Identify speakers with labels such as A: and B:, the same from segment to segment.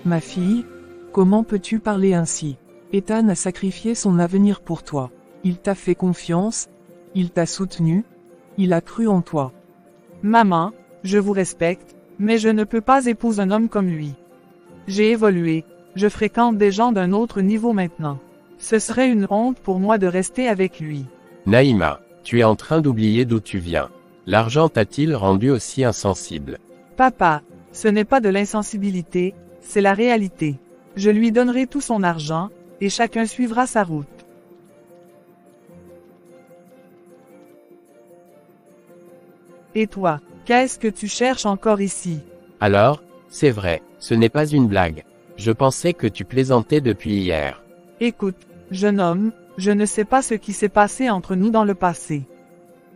A: Ma fille, comment peux-tu parler ainsi? Ethan a sacrifié son avenir pour toi. Il t'a fait confiance, il t'a soutenu, il a cru en toi.
B: Maman, je vous respecte, mais je ne peux pas épouser un homme comme lui. J'ai évolué, je fréquente des gens d'un autre niveau maintenant. Ce serait une honte pour moi de rester avec lui.
C: Naïma, tu es en train d'oublier d'où tu viens. L'argent t'a-t-il rendu aussi insensible?
B: Papa, ce n'est pas de l'insensibilité, c'est la réalité. Je lui donnerai tout son argent, et chacun suivra sa route. Et toi, qu'est-ce que tu cherches encore ici?
C: Alors, c'est vrai, ce n'est pas une blague. Je pensais que tu plaisantais depuis hier.
B: Écoute, jeune homme, je ne sais pas ce qui s'est passé entre nous dans le passé.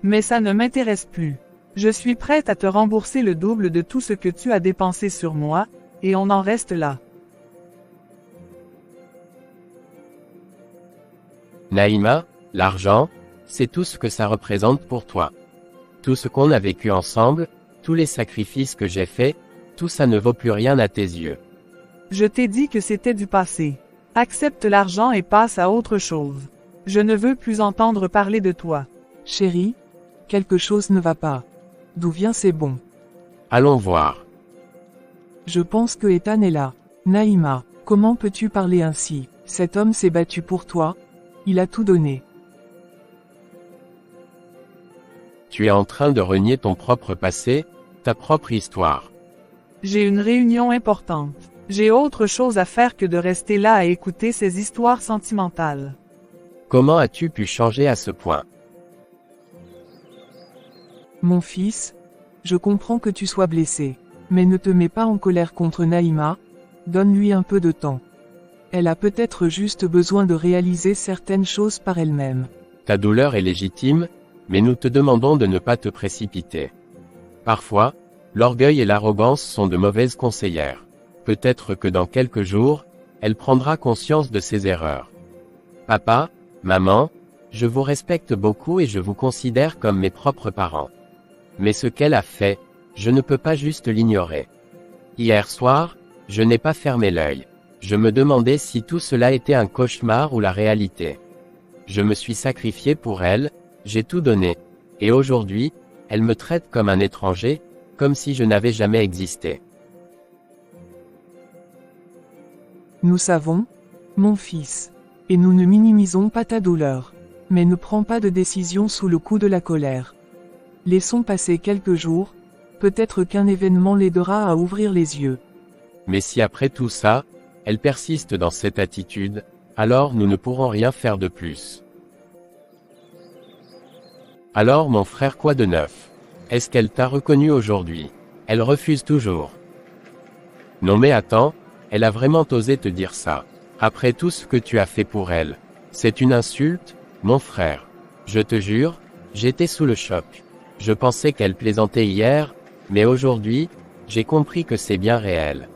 B: Mais ça ne m'intéresse plus. Je suis prête à te rembourser le double de tout ce que tu as dépensé sur moi, et on en reste là.
C: Naïma, l'argent, c'est tout ce que ça représente pour toi. Tout ce qu'on a vécu ensemble, tous les sacrifices que j'ai faits, tout ça ne vaut plus rien à tes yeux.
B: Je t'ai dit que c'était du passé. Accepte l'argent et passe à autre chose. Je ne veux plus entendre parler de toi.
A: Chérie, quelque chose ne va pas. D'où vient c'est bon.
C: Allons voir.
A: Je pense que Ethan est là. Naïma, comment peux-tu parler ainsi? Cet homme s'est battu pour toi. Il a tout donné.
C: Tu es en train de renier ton propre passé, ta propre histoire.
B: J'ai une réunion importante. J'ai autre chose à faire que de rester là à écouter ces histoires sentimentales.
C: Comment as-tu pu changer à ce point?
A: Mon fils, je comprends que tu sois blessé. Mais ne te mets pas en colère contre Naïma, donne-lui un peu de temps. Elle a peut-être juste besoin de réaliser certaines choses par elle-même.
C: Ta douleur est légitime, mais nous te demandons de ne pas te précipiter. Parfois, l'orgueil et l'arrogance sont de mauvaises conseillères. Peut-être que dans quelques jours, elle prendra conscience de ses erreurs. Papa, maman, je vous respecte beaucoup et je vous considère comme mes propres parents. Mais ce qu'elle a fait, je ne peux pas juste l'ignorer. Hier soir, je n'ai pas fermé l'œil. Je me demandais si tout cela était un cauchemar ou la réalité. Je me suis sacrifié pour elle, j'ai tout donné. Et aujourd'hui, elle me traite comme un étranger, comme si je n'avais jamais existé.
A: Nous savons, mon fils. Et nous ne minimisons pas ta douleur. Mais ne prends pas de décision sous le coup de la colère. Laissons passer quelques jours, peut-être qu'un événement l'aidera à ouvrir les yeux.
C: Mais si après tout ça, elle persiste dans cette attitude, alors nous ne pourrons rien faire de plus. Alors mon frère, quoi de neuf? Est-ce qu'elle t'a reconnu aujourd'hui? Elle refuse toujours. Non mais attends, elle a vraiment osé te dire ça. Après tout ce que tu as fait pour elle. C'est une insulte, mon frère. Je te jure, j'étais sous le choc. Je pensais qu'elle plaisantait hier, mais aujourd'hui, j'ai compris que c'est bien réel.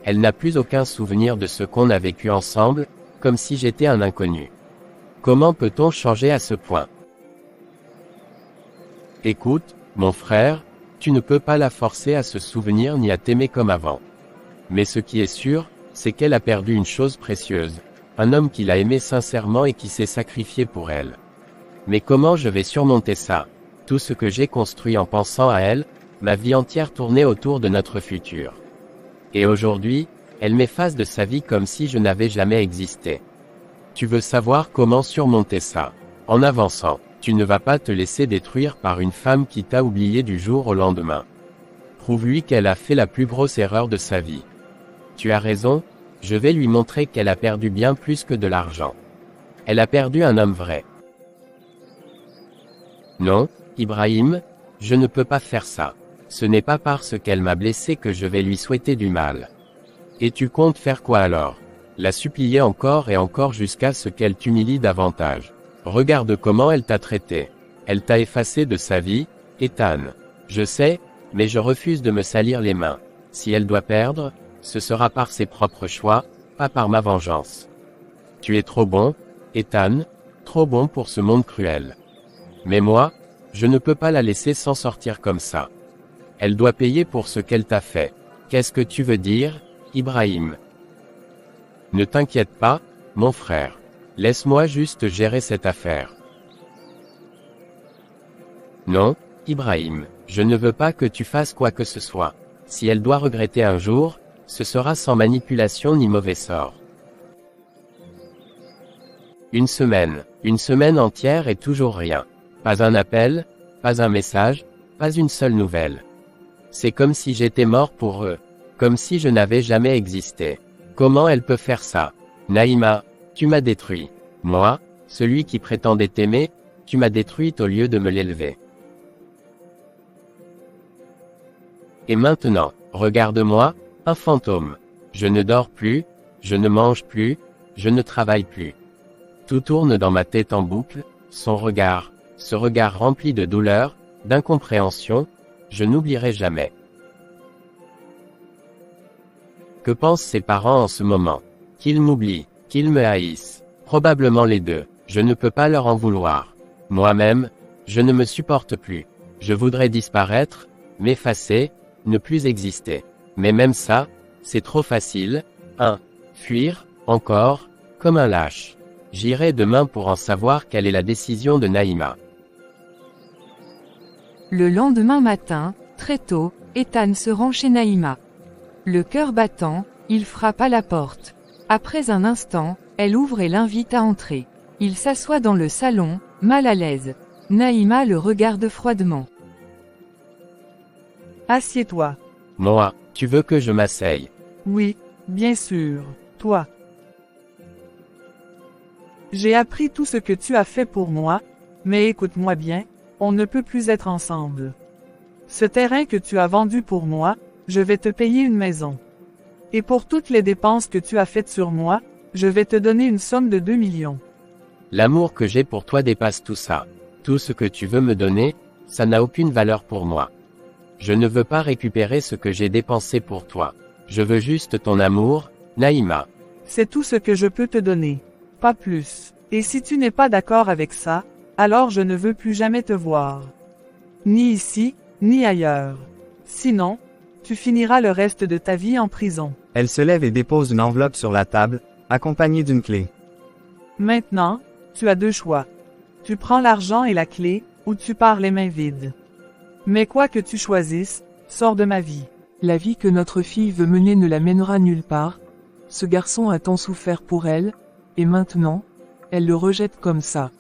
C: Elle n'a plus aucun souvenir de ce qu'on a vécu ensemble, comme si j'étais un inconnu. Comment peut-on changer à ce point? Écoute, mon frère, tu ne peux pas la forcer à se souvenir ni à t'aimer comme avant. Mais ce qui est sûr, c'est qu'elle a perdu une chose précieuse, un homme qui l'a aimé sincèrement et qui s'est sacrifié pour elle. Mais comment je vais surmonter ça? Tout ce que j'ai construit en pensant à elle, ma vie entière tournée autour de notre futur. Et aujourd'hui, elle m'efface de sa vie comme si je n'avais jamais existé. Tu veux savoir comment surmonter ça? En avançant, tu ne vas pas te laisser détruire par une femme qui t'a oublié du jour au lendemain. Prouve-lui qu'elle a fait la plus grosse erreur de sa vie. Tu as raison, je vais lui montrer qu'elle a perdu bien plus que de l'argent. Elle a perdu un homme vrai. Non, Ibrahim, je ne peux pas faire ça. Ce n'est pas parce qu'elle m'a blessé que je vais lui souhaiter du mal. Et tu comptes faire quoi alors? La supplier encore et encore jusqu'à ce qu'elle t'humilie davantage. Regarde comment elle t'a traité. Elle t'a effacé de sa vie, Ethan. Je sais, mais je refuse de me salir les mains. Si elle doit perdre, ce sera par ses propres choix, pas par ma vengeance. Tu es trop bon, Ethan, trop bon pour ce monde cruel. Mais moi, je ne peux pas la laisser s'en sortir comme ça. Elle doit payer pour ce qu'elle t'a fait. Qu'est-ce que tu veux dire? Ibrahim. Ne t'inquiète pas, mon frère. Laisse-moi juste gérer cette affaire. Non, Ibrahim, je ne veux pas que tu fasses quoi que ce soit. Si elle doit regretter un jour, ce sera sans manipulation ni mauvais sort. Une semaine entière et toujours rien. Pas un appel, pas un message, pas une seule nouvelle. C'est comme si j'étais mort pour eux, comme si je n'avais jamais existé. Comment elle peut faire ça? Naïma, tu m'as détruit. Moi, celui qui prétendait t'aimer, tu m'as détruite au lieu de me l'élever. Et maintenant, regarde-moi, un fantôme. Je ne dors plus, je ne mange plus, je ne travaille plus. Tout tourne dans ma tête en boucle, son regard, ce regard rempli de douleur, d'incompréhension, je n'oublierai jamais. Que pensent ses parents en ce moment? Qu'ils m'oublient, qu'ils me haïssent. Probablement les deux, je ne peux pas leur en vouloir. Moi-même, je ne me supporte plus. Je voudrais disparaître, m'effacer, ne plus exister. Mais même ça, c'est trop facile. Fuir, encore, comme un lâche. J'irai demain pour en savoir quelle est la décision de Naïma.
D: Le lendemain matin, très tôt, Ethan se rend chez Naïma. Le cœur battant, il frappe à la porte. Après un instant, elle ouvre et l'invite à entrer. Il s'assoit dans le salon, mal à l'aise. Naïma le regarde froidement.
B: Assieds-toi.
C: Moi, tu veux que je m'asseye?
B: Oui, bien sûr, toi. J'ai appris tout ce que tu as fait pour moi, mais écoute-moi bien, on ne peut plus être ensemble. Ce terrain que tu as vendu pour moi, je vais te payer une maison. Et pour toutes les dépenses que tu as faites sur moi, je vais te donner une somme de 2 millions.
C: L'amour que j'ai pour toi dépasse tout ça. Tout ce que tu veux me donner, ça n'a aucune valeur pour moi. Je ne veux pas récupérer ce que j'ai dépensé pour toi. Je veux juste ton amour, Naïma.
B: C'est tout ce que je peux te donner. Pas plus. Et si tu n'es pas d'accord avec ça, alors je ne veux plus jamais te voir. Ni ici, ni ailleurs. Sinon, tu finiras le reste de ta vie en prison.
E: Elle se lève et dépose une enveloppe sur la table, accompagnée d'une clé.
B: Maintenant, tu as deux choix. Tu prends l'argent et la clé, ou tu pars les mains vides. Mais quoi que tu choisisses, sors de ma vie.
A: La vie que notre fille veut mener ne la mènera nulle part. Ce garçon a tant souffert pour elle, et maintenant, elle le rejette comme ça.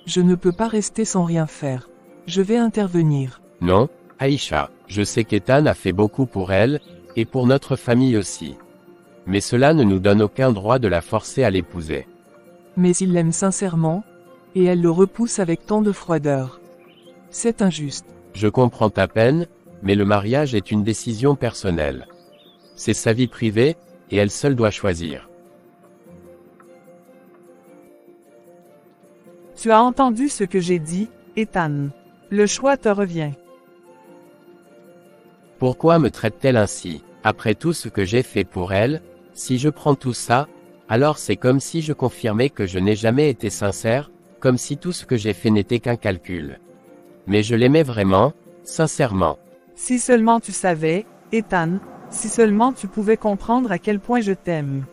A: Je ne peux pas rester sans rien faire. Je vais intervenir.
C: Non, Aïcha, je sais qu'Ethan a fait beaucoup pour elle, et pour notre famille aussi. Mais cela ne nous donne aucun droit de la forcer à l'épouser.
A: Mais il l'aime sincèrement, et elle le repousse avec tant de froideur. C'est injuste.
C: Je comprends ta peine, mais le mariage est une décision personnelle. C'est sa vie privée, et elle seule doit choisir.
B: Tu as entendu ce que j'ai dit, Ethan. Le choix te revient.
C: Pourquoi me traite-t-elle ainsi? Après tout ce que j'ai fait pour elle, si je prends tout ça, alors c'est comme si je confirmais que je n'ai jamais été sincère, comme si tout ce que j'ai fait n'était qu'un calcul. Mais je l'aimais vraiment, sincèrement.
B: Si seulement tu savais, Ethan, si seulement tu pouvais comprendre à quel point je t'aime.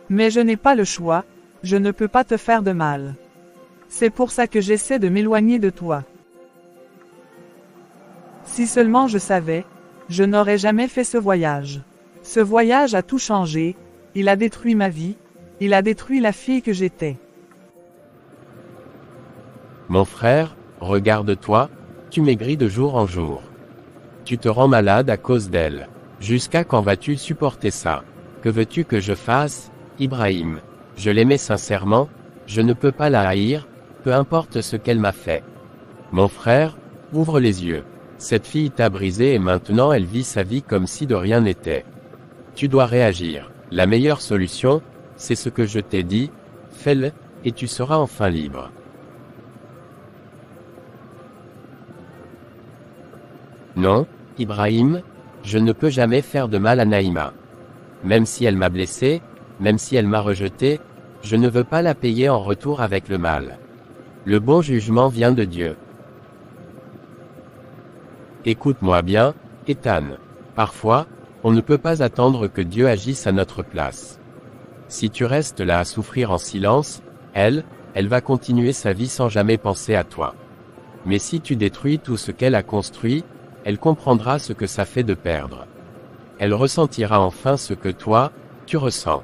B: Mais je n'ai pas le choix, je ne peux pas te faire de mal. C'est pour ça que j'essaie de m'éloigner de toi. Si seulement je savais, je n'aurais jamais fait ce voyage. Ce voyage a tout changé, il a détruit ma vie, il a détruit la fille que j'étais.
C: Mon frère, regarde-toi, tu maigris de jour en jour. Tu te rends malade à cause d'elle. Jusqu'à quand vas-tu supporter ça? Que veux-tu que je fasse, Ibrahim? Je l'aimais sincèrement, je ne peux pas la haïr, peu importe ce qu'elle m'a fait. Mon frère, ouvre les yeux. Cette fille t'a brisé et maintenant elle vit sa vie comme si de rien n'était. Tu dois réagir. La meilleure solution, c'est ce que je t'ai dit, fais-le, et tu seras enfin libre. Non, Ibrahim, je ne peux jamais faire de mal à Naïma. Même si elle m'a blessé, même si elle m'a rejeté, je ne veux pas la payer en retour avec le mal. Le bon jugement vient de Dieu. Écoute-moi bien, Ethan. Parfois, On ne peut pas attendre que Dieu agisse à notre place. Si tu restes là à souffrir en silence, elle va continuer sa vie sans jamais penser à toi. Mais si tu détruis tout ce qu'elle a construit, elle comprendra ce que ça fait de perdre. Elle ressentira enfin ce que toi, tu ressens.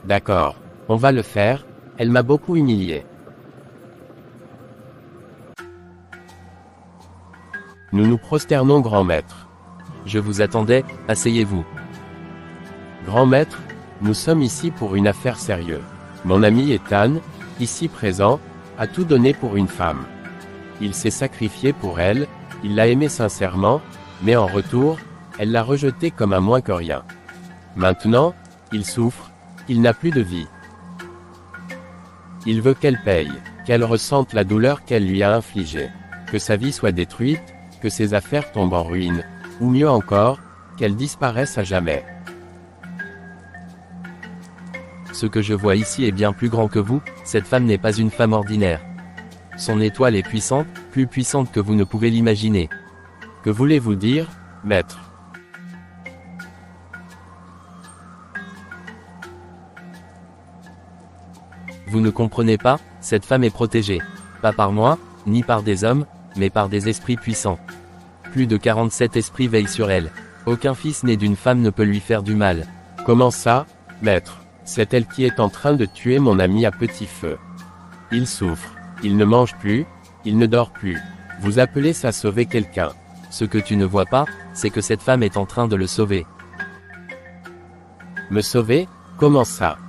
C: D'accord, on va le faire, elle m'a beaucoup humilié. Nous nous prosternons, grand maître.
F: Je vous attendais, asseyez-vous.
C: Grand maître, nous sommes ici pour une affaire sérieuse. Mon ami Ethan, ici présent, a tout donné pour une femme. Il s'est sacrifié pour elle, il l'a aimée sincèrement, mais en retour, elle l'a rejeté comme un moins que rien. Maintenant, il souffre, il n'a plus de vie. Il veut qu'elle paye, qu'elle ressente la douleur qu'elle lui a infligée, que sa vie soit détruite, que ses affaires tombent en ruine, ou mieux encore, qu'elle disparaisse à jamais.
F: Ce que je vois ici est bien plus grand que vous, cette femme n'est pas une femme ordinaire. Son étoile est puissante, plus puissante que vous ne pouvez l'imaginer.
C: Que voulez-vous dire, maître?
F: Vous ne comprenez pas, cette femme est protégée. Pas par moi, ni par des hommes, mais par des esprits puissants. Plus de 47 esprits veillent sur elle. Aucun fils né d'une femme ne peut lui faire du mal.
C: Comment ça, maître? C'est elle qui est en train de tuer mon ami à petit feu. Il souffre, il ne mange plus, il ne dort plus. Vous appelez ça sauver quelqu'un.
F: Ce que tu ne vois pas, c'est que cette femme est en train de le sauver.
C: Me sauver? Comment ça?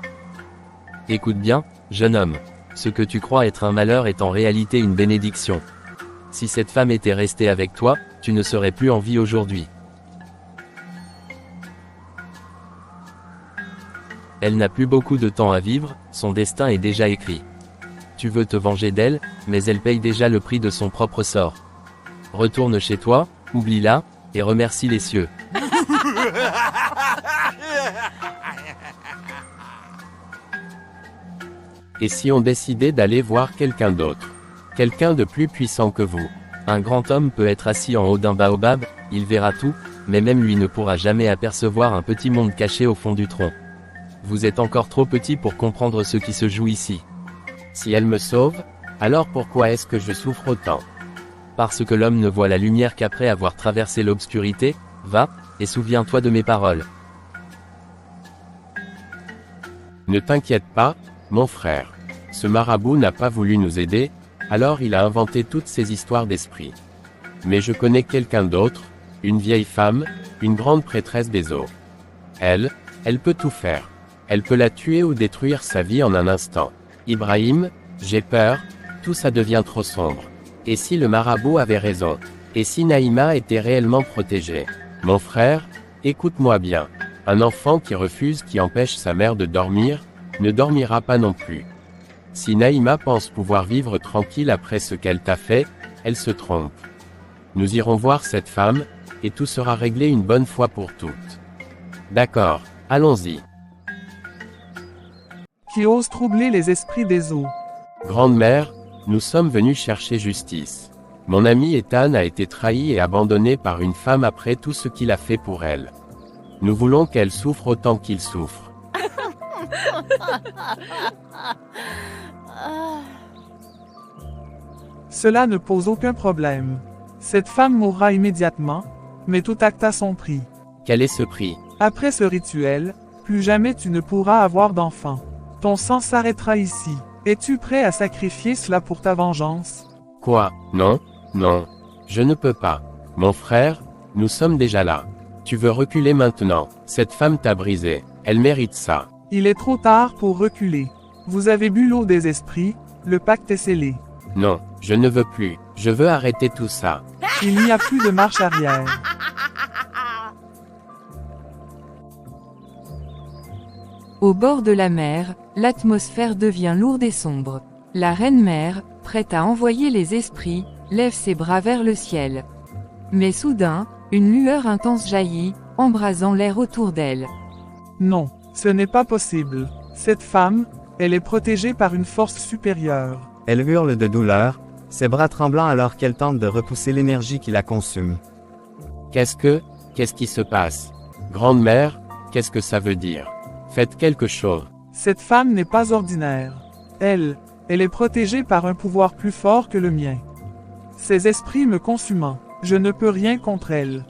F: Écoute bien, jeune homme. Ce que tu crois être un malheur est en réalité une bénédiction. Si cette femme était restée avec toi, tu ne serais plus en vie aujourd'hui. Elle n'a plus beaucoup de temps à vivre, son destin est déjà écrit. Tu veux te venger d'elle, mais elle paye déjà le prix de son propre sort. Retourne chez toi, oublie-la, et remercie les cieux.
C: Et si on décidait d'aller voir quelqu'un d'autre? Quelqu'un de plus puissant que vous?
F: Un grand homme peut être assis en haut d'un baobab, il verra tout, mais même lui ne pourra jamais apercevoir un petit monde caché au fond du tronc. Vous êtes encore trop petit pour comprendre ce qui se joue ici.
C: Si elle me sauve, alors pourquoi est-ce que je souffre autant?
F: Parce que l'homme ne voit la lumière qu'après avoir traversé l'obscurité. Va, et souviens-toi de mes paroles.
C: Ne t'inquiète pas, mon frère. Ce marabout n'a pas voulu nous aider, alors il a inventé toutes ces histoires d'esprit. Mais je connais quelqu'un d'autre, une vieille femme, une grande prêtresse des eaux. Elle peut tout faire. Elle peut la tuer ou détruire sa vie en un instant. Ibrahim, j'ai peur, tout ça devient trop sombre. Et si le marabout avait raison? Et si Naïma était réellement protégée? Mon frère, écoute-moi bien. Un enfant qui refuse, qui empêche sa mère de dormir, ne dormira pas non plus. Si Naïma pense pouvoir vivre tranquille après ce qu'elle t'a fait, elle se trompe. Nous irons voir cette femme, et tout sera réglé une bonne fois pour toutes. D'accord, allons-y.
B: Qui ose troubler les esprits des eaux.
C: Grande mère, nous sommes venus chercher justice. Mon ami Ethan a été trahi et abandonné par une femme après tout ce qu'il a fait pour elle. Nous voulons qu'elle souffre autant qu'il souffre.
B: Cela ne pose aucun problème. Cette femme mourra immédiatement, mais tout acte a son prix.
C: Quel est ce prix?
B: Après ce rituel, plus jamais tu ne pourras avoir d'enfant. Ton sang s'arrêtera ici. Es-tu prêt à sacrifier cela pour ta vengeance?
C: Quoi? Non, non. Je ne peux pas. Mon frère, nous sommes déjà là. Tu veux reculer maintenant. Cette femme t'a brisé. Elle mérite ça.
B: Il est trop tard pour reculer. Vous avez bu l'eau des esprits, le pacte est scellé.
C: Non, je ne veux plus. Je veux arrêter tout ça.
B: Il n'y a plus de marche arrière.
D: Au bord de la mer, l'atmosphère devient lourde et sombre. La reine-mère, prête à envoyer les esprits, lève ses bras vers le ciel. Mais soudain, une lueur intense jaillit, embrasant l'air autour d'elle.
B: Non, ce n'est pas possible. Cette femme, elle est protégée par une force supérieure.
E: Elle hurle de douleur, ses bras tremblants alors qu'elle tente de repousser l'énergie qui la consume.
C: Qu'est-ce Qu'est-ce qui se passe? Grande-mère, qu'est-ce que ça veut dire? Faites quelque chose.
B: Cette femme n'est pas ordinaire. Elle est protégée par un pouvoir plus fort que le mien. Ces esprits me consumant, je ne peux rien contre elle.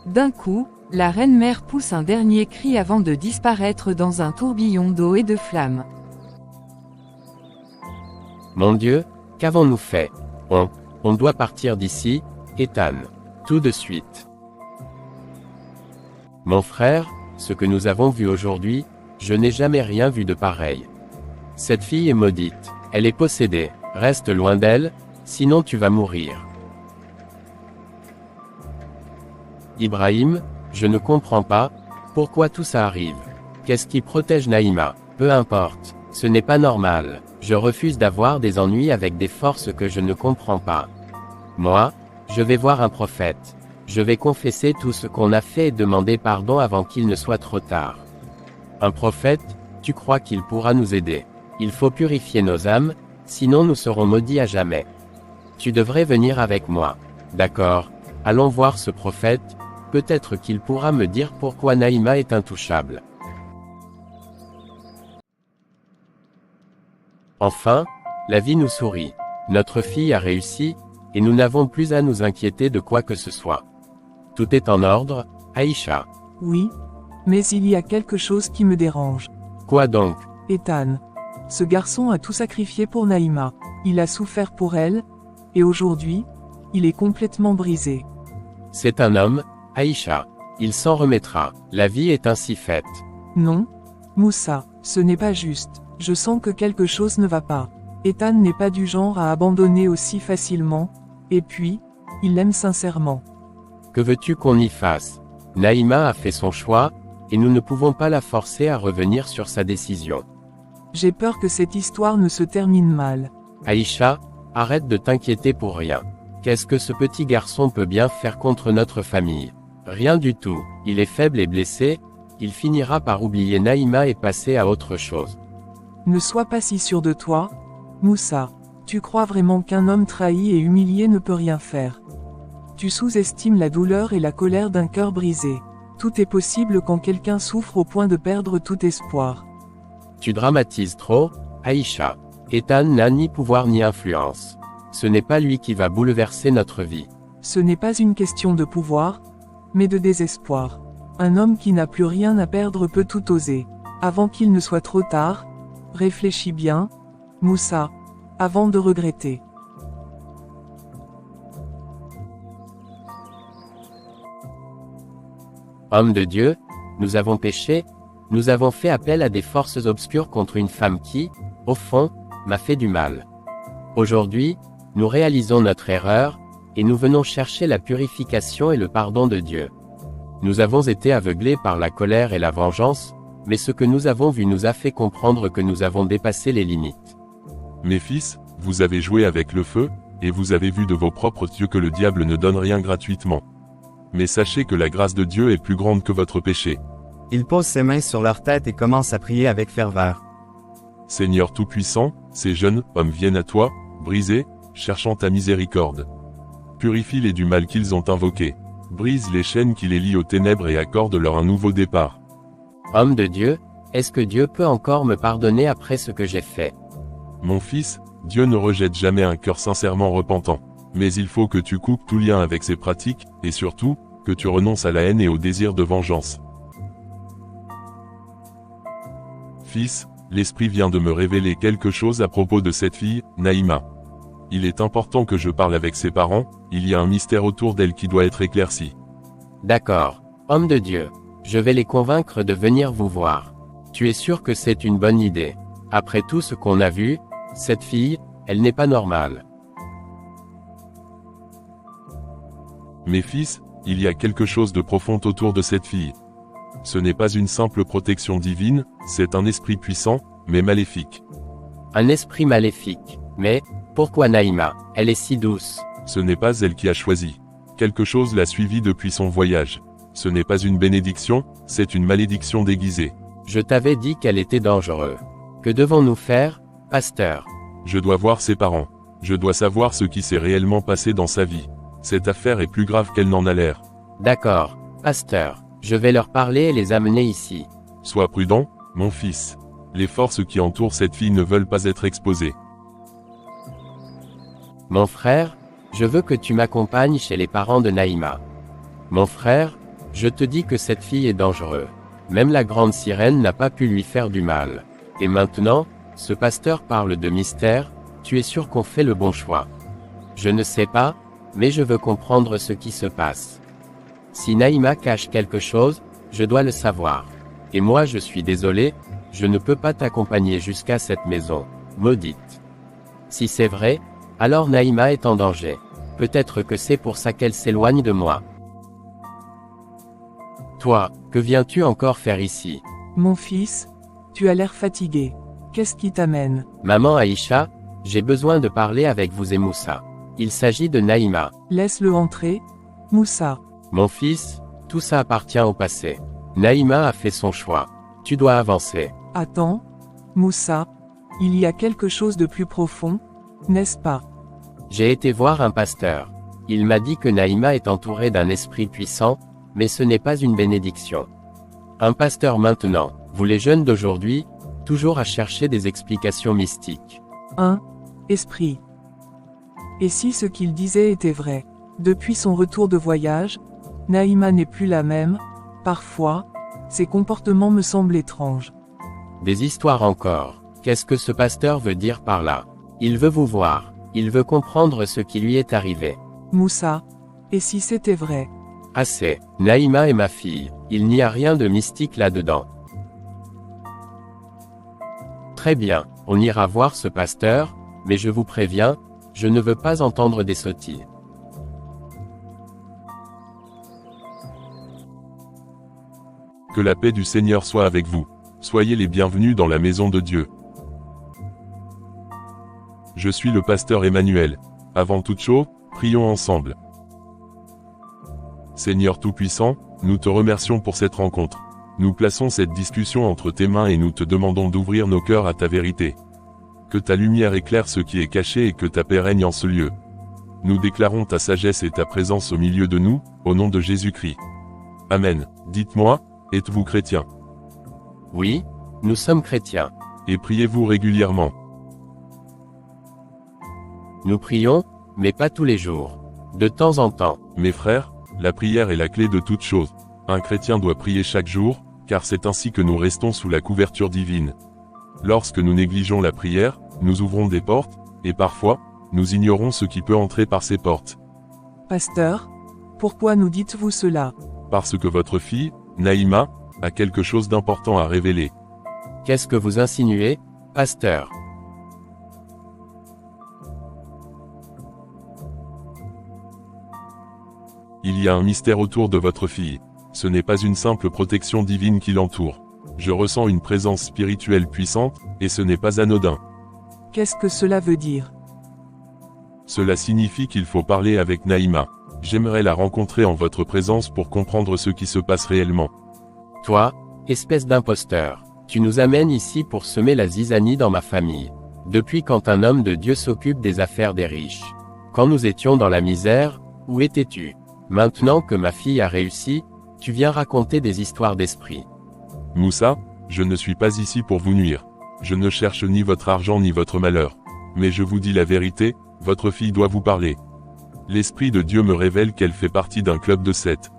D: D'un coup, la reine-mère pousse un dernier cri avant de disparaître dans un tourbillon d'eau et de flammes.
C: Mon Dieu, qu'avons-nous fait? On doit partir d'ici, Ethan. Tout de suite. Mon frère, ce que nous avons vu aujourd'hui, je n'ai jamais rien vu de pareil. Cette fille est maudite, elle est possédée, reste loin d'elle, sinon tu vas mourir. Ibrahim, je ne comprends pas, pourquoi tout ça arrive. Qu'est-ce qui protège Naïma? Peu importe, ce n'est pas normal, je refuse d'avoir des ennuis avec des forces que je ne comprends pas. Moi, je vais voir un prophète. Je vais confesser tout ce qu'on a fait et demander pardon avant qu'il ne soit trop tard. Un prophète, tu crois qu'il pourra nous aider? Il faut purifier nos âmes, sinon nous serons maudits à jamais. Tu devrais venir avec moi. D'accord, allons voir ce prophète, peut-être qu'il pourra me dire pourquoi Naïma est intouchable. Enfin, la vie nous sourit. Notre fille a réussi, et nous n'avons plus à nous inquiéter de quoi que ce soit. Tout est en ordre, Aïcha.
A: Oui. Mais il y a quelque chose qui me dérange.
C: Quoi donc?
A: Ethan. Ce garçon a tout sacrifié pour Naïma. Il a souffert pour elle, et aujourd'hui, il est complètement brisé.
C: C'est un homme, Aïcha. Il s'en remettra. La vie est ainsi faite.
A: Non. Moussa, ce n'est pas juste. Je sens que quelque chose ne va pas. Ethan n'est pas du genre à abandonner aussi facilement, et puis, il l'aime sincèrement.
C: Que veux-tu qu'on y fasse? Naïma a fait son choix, et nous ne pouvons pas la forcer à revenir sur sa décision.
A: J'ai peur que cette histoire ne se termine mal.
C: Aïcha, arrête de t'inquiéter pour rien. Qu'est-ce que ce petit garçon peut bien faire contre notre famille? Rien du tout. Il est faible et blessé, il finira par oublier Naïma et passer à autre chose.
A: Ne sois pas si sûr de toi, Moussa. Tu crois vraiment qu'un homme trahi et humilié ne peut rien faire? Tu sous-estimes la douleur et la colère d'un cœur brisé. Tout est possible quand quelqu'un souffre au point de perdre tout espoir.
C: Tu dramatises trop, Aïcha. Ethan n'a ni pouvoir ni influence. Ce n'est pas lui qui va bouleverser notre vie.
A: Ce n'est pas une question de pouvoir, mais de désespoir. Un homme qui n'a plus rien à perdre peut tout oser. Avant qu'il ne soit trop tard, réfléchis bien, Moussa, avant de regretter.
C: Homme de Dieu, nous avons péché, nous avons fait appel à des forces obscures contre une femme qui, au fond, m'a fait du mal. Aujourd'hui, nous réalisons notre erreur, et nous venons chercher la purification et le pardon de Dieu. Nous avons été aveuglés par la colère et la vengeance, mais ce que nous avons vu nous a fait comprendre que nous avons dépassé les limites.
G: Mes fils, vous avez joué avec le feu, et vous avez vu de vos propres yeux que le diable ne donne rien gratuitement. Mais sachez que la grâce de Dieu est plus grande que votre péché.
E: Il pose ses mains sur leur tête et commence à prier avec ferveur.
G: Seigneur Tout-Puissant, ces jeunes hommes viennent à toi, brisés, cherchant ta miséricorde. Purifie-les du mal qu'ils ont invoqué. Brise les chaînes qui les lient aux ténèbres et accorde-leur un nouveau départ.
C: Homme de Dieu, est-ce que Dieu peut encore me pardonner après ce que j'ai fait?
G: Mon fils, Dieu ne rejette jamais un cœur sincèrement repentant. Mais il faut que tu coupes tout lien avec ces pratiques, et surtout, que tu renonces à la haine et au désir de vengeance. Fils, l'Esprit vient de me révéler quelque chose à propos de cette fille, Naïma. Il est important que je parle avec ses parents, il y a un mystère autour d'elle qui doit être éclairci.
C: D'accord. Homme de Dieu, je vais les convaincre de venir vous voir. Tu es sûr que c'est une bonne idée? Après tout ce qu'on a vu, cette fille, elle n'est pas normale.
G: Mes fils, il y a quelque chose de profond autour de cette fille. Ce n'est pas une simple protection divine, c'est un esprit puissant, mais maléfique.
C: Un esprit maléfique. Mais, pourquoi Naïma? Elle est si douce.
G: Ce n'est pas elle qui a choisi. Quelque chose l'a suivie depuis son voyage. Ce n'est pas une bénédiction, c'est une malédiction déguisée.
C: Je t'avais dit qu'elle était dangereuse. Que devons-nous faire, pasteur?
G: Je dois voir ses parents. Je dois savoir ce qui s'est réellement passé dans sa vie. Cette affaire est plus grave qu'elle n'en a l'air.
C: D'accord, pasteur. Je vais leur parler et les amener ici.
G: Sois prudent, mon fils. Les forces qui entourent cette fille ne veulent pas être exposées.
C: Mon frère, je veux que tu m'accompagnes chez les parents de Naïma. Mon frère, je te dis que cette fille est dangereuse. Même la grande sirène n'a pas pu lui faire du mal. Et maintenant, ce pasteur parle de mystère, tu es sûr qu'on fait le bon choix. Je ne sais pas, mais je veux comprendre ce qui se passe. Si Naïma cache quelque chose, je dois le savoir. Et moi je suis désolé, je ne peux pas t'accompagner jusqu'à cette maison, maudite. Si c'est vrai, alors Naïma est en danger. Peut-être que c'est pour ça qu'elle s'éloigne de moi. Toi, que viens-tu encore faire ici?
A: Mon fils, tu as l'air fatigué. Qu'est-ce qui t'amène?
C: Maman Aïcha, j'ai besoin de parler avec vous et Moussa. Il s'agit de Naïma.
A: Laisse-le entrer. Moussa.
C: Mon fils, tout ça appartient au passé. Naïma a fait son choix. Tu dois avancer.
A: Attends. Moussa. Il y a quelque chose de plus profond, n'est-ce pas?
C: J'ai été voir un pasteur. Il m'a dit que Naïma est entourée d'un esprit puissant, mais ce n'est pas une bénédiction. Un pasteur maintenant, vous les jeunes d'aujourd'hui, toujours à chercher des explications mystiques.
A: Un esprit. Et si ce qu'il disait était vrai? Depuis son retour de voyage, Naïma n'est plus la même, parfois, ses comportements me semblent étranges.
C: Des histoires encore. Qu'est-ce que ce pasteur veut dire par là? Il veut vous voir. Il veut comprendre ce qui lui est arrivé.
A: Moussa. Et si c'était vrai?
C: Assez. Naïma est ma fille. Il n'y a rien de mystique là-dedans. Très bien, on ira voir ce pasteur, mais je vous préviens, je ne veux pas entendre des sottises.
G: Que la paix du Seigneur soit avec vous. Soyez les bienvenus dans la maison de Dieu. Je suis le pasteur Emmanuel. Avant toute chose, prions ensemble. Seigneur Tout-Puissant, nous te remercions pour cette rencontre. Nous plaçons cette discussion entre tes mains et nous te demandons d'ouvrir nos cœurs à ta vérité. Que ta lumière éclaire ce qui est caché et que ta paix règne en ce lieu. Nous déclarons ta sagesse et ta présence au milieu de nous, au nom de Jésus-Christ. Amen. Dites-moi, êtes-vous chrétien?
C: Oui, nous sommes chrétiens.
G: Et priez-vous régulièrement?
C: Nous prions, mais pas tous les jours. De temps en temps.
G: Mes frères, la prière est la clé de toute chose. Un chrétien doit prier chaque jour, car c'est ainsi que nous restons sous la couverture divine. Lorsque nous négligeons la prière, nous ouvrons des portes, et parfois, nous ignorons ce qui peut entrer par ces portes.
A: Pasteur, pourquoi nous dites-vous cela?
G: Parce que votre fille, Naïma, a quelque chose d'important à révéler.
C: Qu'est-ce que vous insinuez, pasteur?
G: Il y a un mystère autour de votre fille. Ce n'est pas une simple protection divine qui l'entoure. Je ressens une présence spirituelle puissante, et ce n'est pas anodin.
A: Qu'est-ce que cela veut dire?
G: Cela signifie qu'il faut parler avec Naïma. J'aimerais la rencontrer en votre présence pour comprendre ce qui se passe réellement.
C: Toi, espèce d'imposteur, tu nous amènes ici pour semer la zizanie dans ma famille. Depuis quand un homme de Dieu s'occupe des affaires des riches? Quand nous étions dans la misère, où étais-tu? Maintenant que ma fille a réussi, tu viens raconter des histoires d'esprit.
G: Moussa, je ne suis pas ici pour vous nuire. Je ne cherche ni votre argent ni votre malheur. Mais je vous dis la vérité, votre fille doit vous parler. L'Esprit de Dieu me révèle qu'elle fait partie d'un club de 7.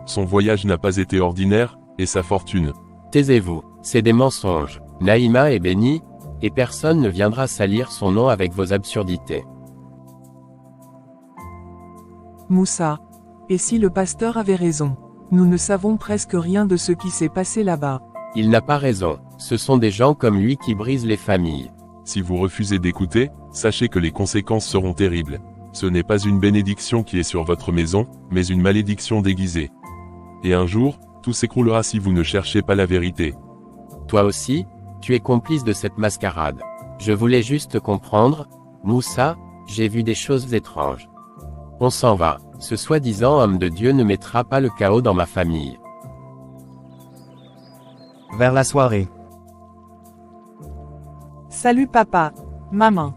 G: Son voyage n'a pas été ordinaire, et sa fortune.
C: Taisez-vous, c'est des mensonges. Naïma est bénie, et personne ne viendra salir son nom avec vos absurdités.
A: Moussa. Et si le pasteur avait raison? Nous ne savons presque rien de ce qui s'est passé là-bas.
C: Il n'a pas raison, ce sont des gens comme lui qui brisent les familles.
G: Si vous refusez d'écouter, sachez que les conséquences seront terribles. Ce n'est pas une bénédiction qui est sur votre maison, mais une malédiction déguisée. Et un jour, tout s'écroulera si vous ne cherchez pas la vérité.
C: Toi aussi, tu es complice de cette mascarade. Je voulais juste comprendre, Moussa, j'ai vu des choses étranges. On s'en va, ce soi-disant homme de Dieu ne mettra pas le chaos dans ma famille.
E: Vers la soirée.
B: Salut papa, maman.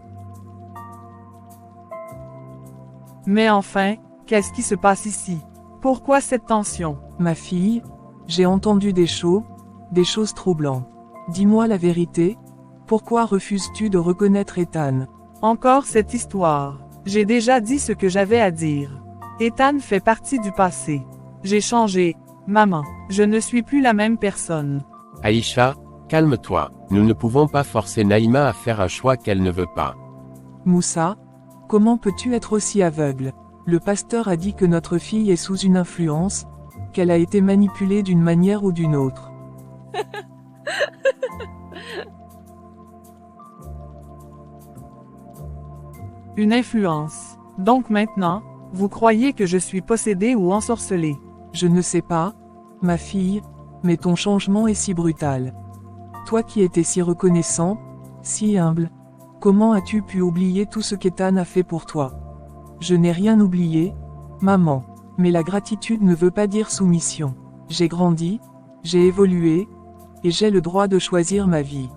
B: Mais enfin, Qu'est-ce qui se passe ici? Pourquoi cette tension?
A: Ma fille, j'ai entendu des choses troublantes. Dis-moi la vérité. Pourquoi refuses-tu de reconnaître Ethan?
B: Encore cette histoire. J'ai déjà dit ce que j'avais à dire. Ethan fait partie du passé. J'ai changé, maman. Je ne suis plus la même personne.
C: Aïcha, calme-toi. Nous ne pouvons pas forcer Naïma à faire un choix qu'elle ne veut pas.
A: Moussa, comment peux-tu être aussi aveugle? Le pasteur a dit que notre fille est sous une influence, qu'elle a été manipulée d'une manière ou d'une autre.
B: Une influence. Donc maintenant, vous croyez que je suis possédée ou ensorcelée?
A: Je ne sais pas, ma fille, mais ton changement est si brutal. Toi qui étais si reconnaissant, si humble, comment as-tu pu oublier tout ce qu'Ethan a fait pour toi? Je n'ai rien oublié, maman, mais la gratitude ne veut pas dire soumission. J'ai grandi, j'ai évolué, et j'ai le droit de choisir ma vie.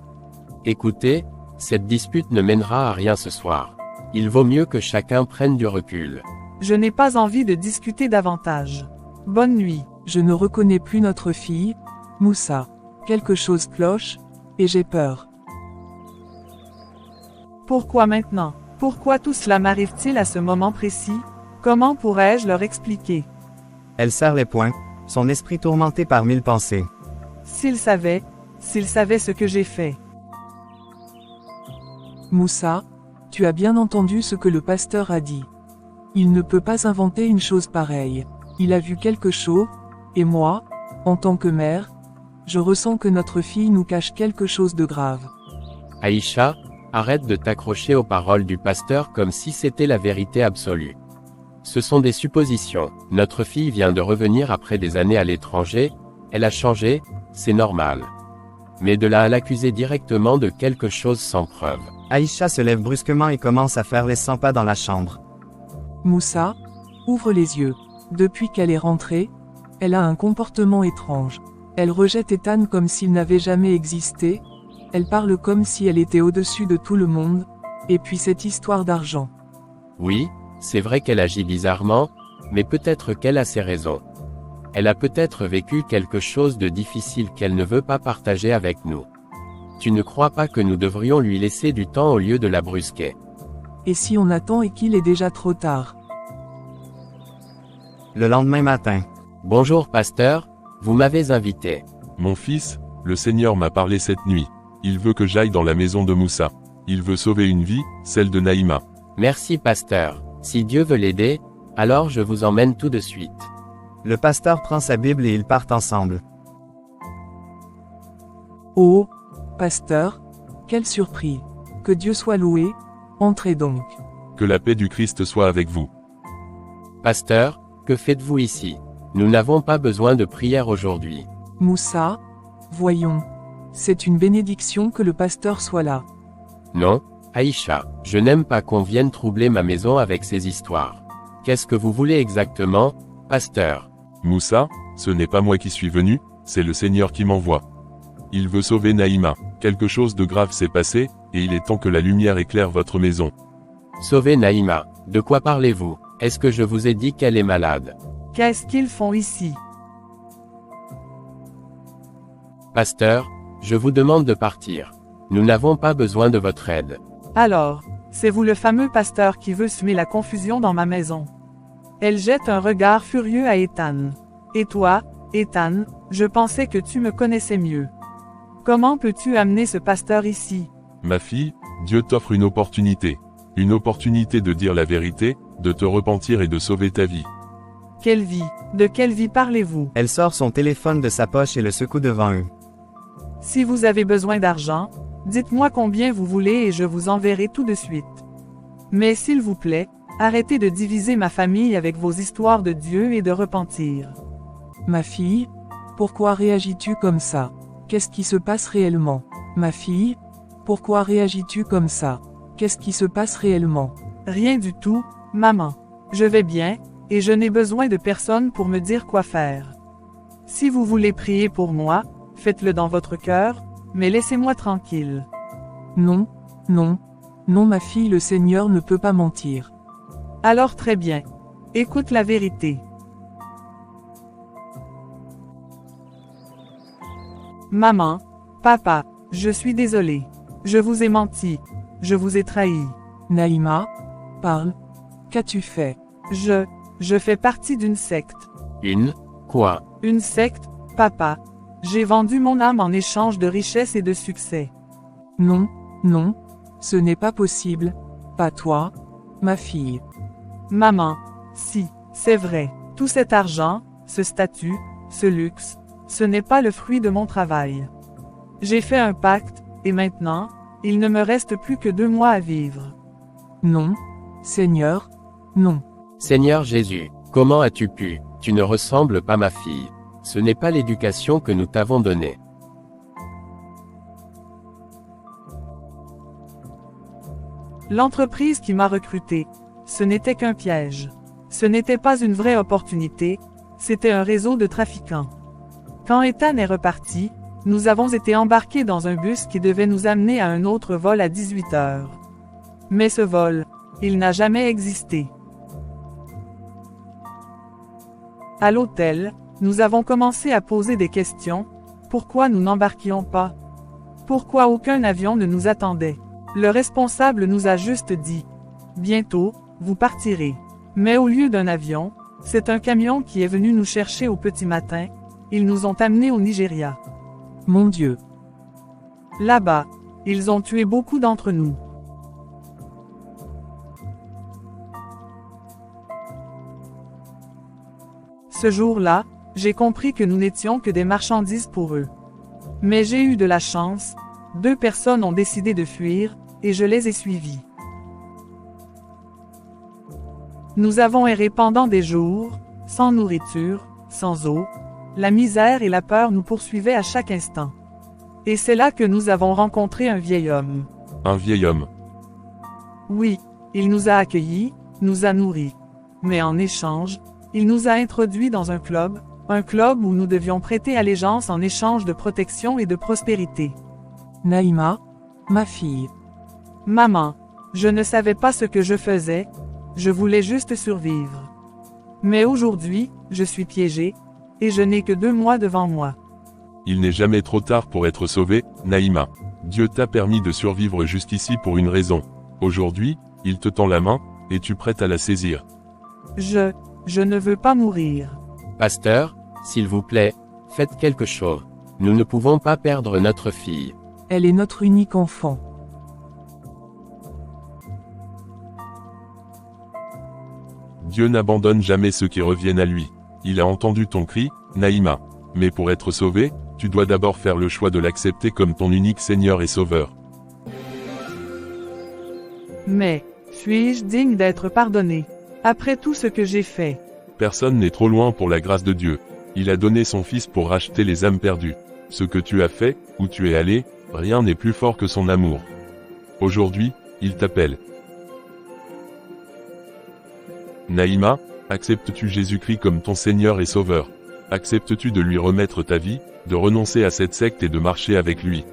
C: Écoutez, cette dispute ne mènera à rien ce soir. Il vaut mieux que chacun prenne du recul.
B: Je n'ai pas envie de discuter davantage. Bonne nuit.
A: Je ne reconnais plus notre fille, Moussa. Quelque chose cloche, et j'ai peur.
B: Pourquoi maintenant? Pourquoi tout cela m'arrive-t-il à ce moment précis? Comment pourrais-je leur expliquer?
E: Elle serre les poings, son esprit tourmenté par 1000 pensées.
B: S'ils savaient ce que j'ai fait.
A: Moussa, tu as bien entendu ce que le pasteur a dit. Il ne peut pas inventer une chose pareille. Il a vu quelque chose, et moi, en tant que mère, je ressens que notre fille nous cache quelque chose de grave.
C: Aïcha, arrête de t'accrocher aux paroles du pasteur comme si c'était la vérité absolue. Ce sont des suppositions. Notre fille vient de revenir après des années à l'étranger, elle a changé, c'est normal. Mais de là à l'accuser directement de quelque chose sans preuve.
E: Aïcha se lève brusquement et commence à faire les 100 pas dans la chambre.
A: Moussa, ouvre les yeux. Depuis qu'elle est rentrée, elle a un comportement étrange. Elle rejette Ethan comme s'il n'avait jamais existé, elle parle comme si elle était au-dessus de tout le monde, et puis cette histoire d'argent.
C: Oui, c'est vrai qu'elle agit bizarrement, mais peut-être qu'elle a ses raisons. Elle a peut-être vécu quelque chose de difficile qu'elle ne veut pas partager avec nous. Tu ne crois pas que nous devrions lui laisser du temps au lieu de la brusquer?
A: Et si on attend et qu'il est déjà trop tard?
E: Le lendemain matin.
C: Bonjour pasteur, vous m'avez invité.
G: Mon fils, le Seigneur m'a parlé cette nuit. Il veut que j'aille dans la maison de Moussa. Il veut sauver une vie, celle de Naïma.
C: Merci pasteur. Si Dieu veut l'aider, alors je vous emmène tout de suite.
E: Le pasteur prend sa Bible et ils partent ensemble.
A: Oh, pasteur, quelle surprise. Que Dieu soit loué, entrez donc.
G: Que la paix du Christ soit avec vous.
C: Pasteur, que faites-vous ici? Nous n'avons pas besoin de prière aujourd'hui.
A: Moussa, voyons. C'est une bénédiction que le pasteur soit là.
C: Non, Aïcha, je n'aime pas qu'on vienne troubler ma maison avec ces histoires. Qu'est-ce que vous voulez exactement, pasteur?
G: Moussa, ce n'est pas moi qui suis venu, c'est le Seigneur qui m'envoie. Il veut sauver Naïma. Quelque chose de grave s'est passé, et il est temps que la lumière éclaire votre maison.
C: Sauver Naïma, de quoi parlez-vous? Est-ce que je vous ai dit qu'elle est malade?
B: Qu'est-ce qu'ils font ici?
C: Pasteur, je vous demande de partir. Nous n'avons pas besoin de votre aide.
B: Alors, c'est vous le fameux pasteur qui veut semer la confusion dans ma maison. Elle jette un regard furieux à Ethan. Et toi, Ethan, je pensais que tu me connaissais mieux. Comment peux-tu amener ce pasteur ici?
G: Ma fille, Dieu t'offre une opportunité. Une opportunité de dire la vérité, de te repentir et de sauver ta vie.
B: Quelle vie? De quelle vie parlez-vous?
E: Elle sort son téléphone de sa poche et le secoue devant eux.
B: Si vous avez besoin d'argent, dites-moi combien vous voulez et je vous enverrai tout de suite. Mais s'il vous plaît, arrêtez de diviser ma famille avec vos histoires de Dieu et de repentir.
A: Ma fille, pourquoi réagis-tu comme ça? Qu'est-ce qui se passe réellement? Ma fille, pourquoi réagis-tu comme ça? Qu'est-ce qui se passe réellement?
B: Rien du tout, maman. Je vais bien, et je n'ai besoin de personne pour me dire quoi faire. Si vous voulez prier pour moi, faites-le dans votre cœur, mais laissez-moi tranquille.
A: Non, non, non ma fille, le Seigneur ne peut pas mentir.
B: Alors très bien. Écoute la vérité. Maman, papa, je suis désolé. Je vous ai menti. Je vous ai trahi.
A: Naïma, parle. Qu'as-tu fait?
B: Je fais partie d'une secte.
C: Quoi?
B: Une secte, papa. J'ai vendu mon âme en échange de richesses et de succès.
A: Non, non. Ce n'est pas possible. Pas toi, ma fille.
B: Maman, si, c'est vrai. Tout cet argent, ce statut, ce luxe, ce n'est pas le fruit de mon travail. J'ai fait un pacte, et maintenant, il ne me reste plus que 2 mois à vivre.
A: Non, Seigneur, non.
C: Seigneur Jésus, comment as-tu pu? Tu ne ressembles pas ma fille. Ce n'est pas l'éducation que nous t'avons donnée.
B: L'entreprise qui m'a recruté, ce n'était qu'un piège. Ce n'était pas une vraie opportunité, c'était un réseau de trafiquants. Quand Ethan est reparti, nous avons été embarqués dans un bus qui devait nous amener à un autre vol à 18 heures. Mais ce vol, il n'a jamais existé. À l'hôtel, nous avons commencé à poser des questions. Pourquoi nous n'embarquions pas? Pourquoi aucun avion ne nous attendait? Le responsable nous a juste dit « Bientôt, vous partirez ». Mais au lieu d'un avion, c'est un camion qui est venu nous chercher au petit matin. Ils nous ont amenés au Nigeria.
A: Mon Dieu.
B: Là-bas, ils ont tué beaucoup d'entre nous. Ce jour-là, j'ai compris que nous n'étions que des marchandises pour eux. Mais j'ai eu de la chance, 2 personnes ont décidé de fuir, et je les ai suivis. Nous avons erré pendant des jours, sans nourriture, sans eau. La misère et la peur nous poursuivaient à chaque instant. Et c'est là que nous avons rencontré un vieil homme.
G: Un vieil homme.
B: Oui, il nous a accueillis, nous a nourris. Mais en échange, il nous a introduits dans un club où nous devions prêter allégeance en échange de protection et de prospérité.
A: Naïma, ma fille.
B: Maman, je ne savais pas ce que je faisais, je voulais juste survivre. Mais aujourd'hui, je suis piégé, et je n'ai que 2 mois devant moi.
G: Il n'est jamais trop tard pour être sauvé, Naïma. Dieu t'a permis de survivre jusqu'ici pour une raison. Aujourd'hui, il te tend la main, et tu es prête à la saisir.
B: Je ne veux pas mourir.
C: Pasteur, s'il vous plaît, faites quelque chose. Nous ne pouvons pas perdre notre fille.
A: Elle est notre unique enfant.
G: Dieu n'abandonne jamais ceux qui reviennent à lui. Il a entendu ton cri, Naïma. Mais pour être sauvé, tu dois d'abord faire le choix de l'accepter comme ton unique Seigneur et Sauveur.
B: Mais, suis-je digne d'être pardonné? Après tout ce que j'ai fait.
G: Personne n'est trop loin pour la grâce de Dieu. Il a donné son Fils pour racheter les âmes perdues. Ce que tu as fait, où tu es allé, rien n'est plus fort que son amour. Aujourd'hui, il t'appelle. Naïma, acceptes-tu Jésus-Christ comme ton Seigneur et Sauveur? Acceptes-tu de lui remettre ta vie, de renoncer à cette secte et de marcher avec lui?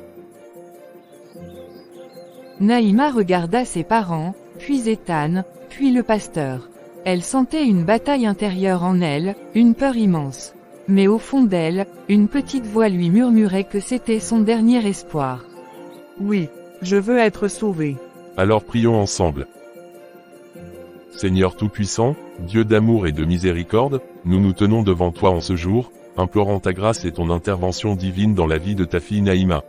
D: Naïma regarda ses parents, puis Ethan, puis le pasteur. Elle sentait une bataille intérieure en elle, une peur immense. Mais au fond d'elle, une petite voix lui murmurait que c'était son dernier espoir.
B: Oui, je veux être sauvée.
G: Alors prions ensemble. Seigneur Tout-Puissant, Dieu d'amour et de miséricorde, nous nous tenons devant toi en ce jour, implorant ta grâce et ton intervention divine dans la vie de ta fille Naïma.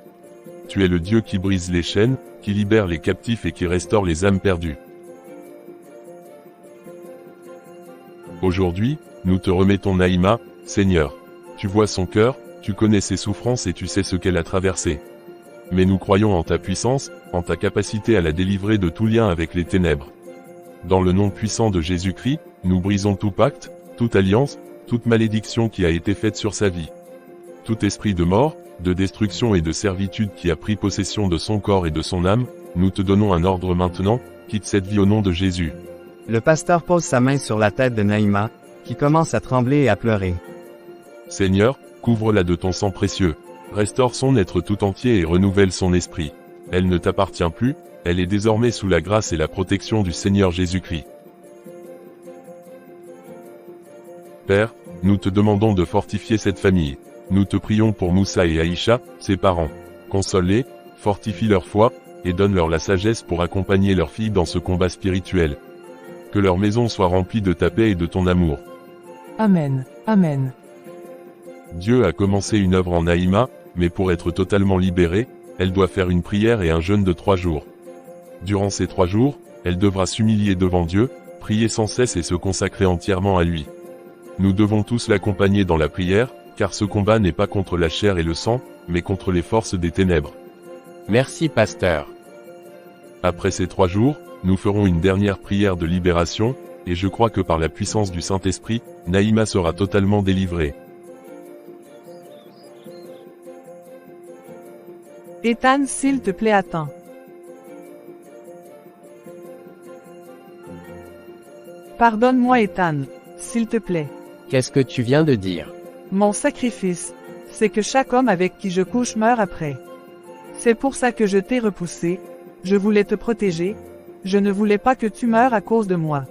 G: Tu es le Dieu qui brise les chaînes, qui libère les captifs et qui restaure les âmes perdues. Aujourd'hui, nous te remettons Naïma, Seigneur. Tu vois son cœur, tu connais ses souffrances et tu sais ce qu'elle a traversé. Mais nous croyons en ta puissance, en ta capacité à la délivrer de tout lien avec les ténèbres. Dans le nom puissant de Jésus-Christ, nous brisons tout pacte, toute alliance, toute malédiction qui a été faite sur sa vie. Tout esprit de mort, de destruction et de servitude qui a pris possession de son corps et de son âme, nous te donnons un ordre maintenant, quitte cette vie au nom de Jésus.
E: Le pasteur pose sa main sur la tête de Naïma, qui commence à trembler et à pleurer.
G: Seigneur, couvre-la de ton sang précieux. Restaure son être tout entier et renouvelle son esprit. Elle ne t'appartient plus, elle est désormais sous la grâce et la protection du Seigneur Jésus-Christ. Père, nous te demandons de fortifier cette famille. Nous te prions pour Moussa et Aïcha, ses parents. Console-les, fortifie leur foi, et donne-leur la sagesse pour accompagner leur fille dans ce combat spirituel. Que leur maison soit remplie de ta paix et de ton amour.
A: Amen. Amen.
G: Dieu a commencé une œuvre en Naïma, mais pour être totalement libérée, elle doit faire une prière et un jeûne de 3 jours. Durant ces 3 jours, elle devra s'humilier devant Dieu, prier sans cesse et se consacrer entièrement à lui. Nous devons tous l'accompagner dans la prière, car ce combat n'est pas contre la chair et le sang, mais contre les forces des ténèbres.
C: Merci pasteur.
G: Après ces 3 jours, nous ferons une dernière prière de libération, et je crois que par la puissance du Saint-Esprit, Naïma sera totalement délivrée.
B: Ethan, s'il te plaît, attends. Pardonne-moi, Ethan, s'il te plaît.
C: Qu'est-ce que tu viens de dire?
B: Mon sacrifice, c'est que chaque homme avec qui je couche meurt après. C'est pour ça que je t'ai repoussé. Je voulais te protéger. Je ne voulais pas que tu meures à cause de moi.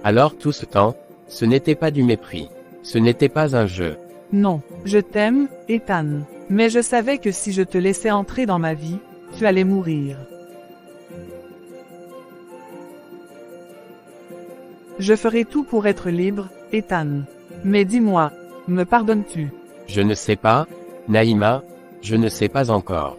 C: Alors tout ce temps, ce n'était pas du mépris. Ce n'était pas un jeu.
B: Non, je t'aime, Ethan. Mais je savais que si je te laissais entrer dans ma vie, tu allais mourir. Je ferai tout pour être libre, Ethan. Mais dis-moi, me pardonnes-tu?
C: Je ne sais pas, Naïma, je ne sais pas encore.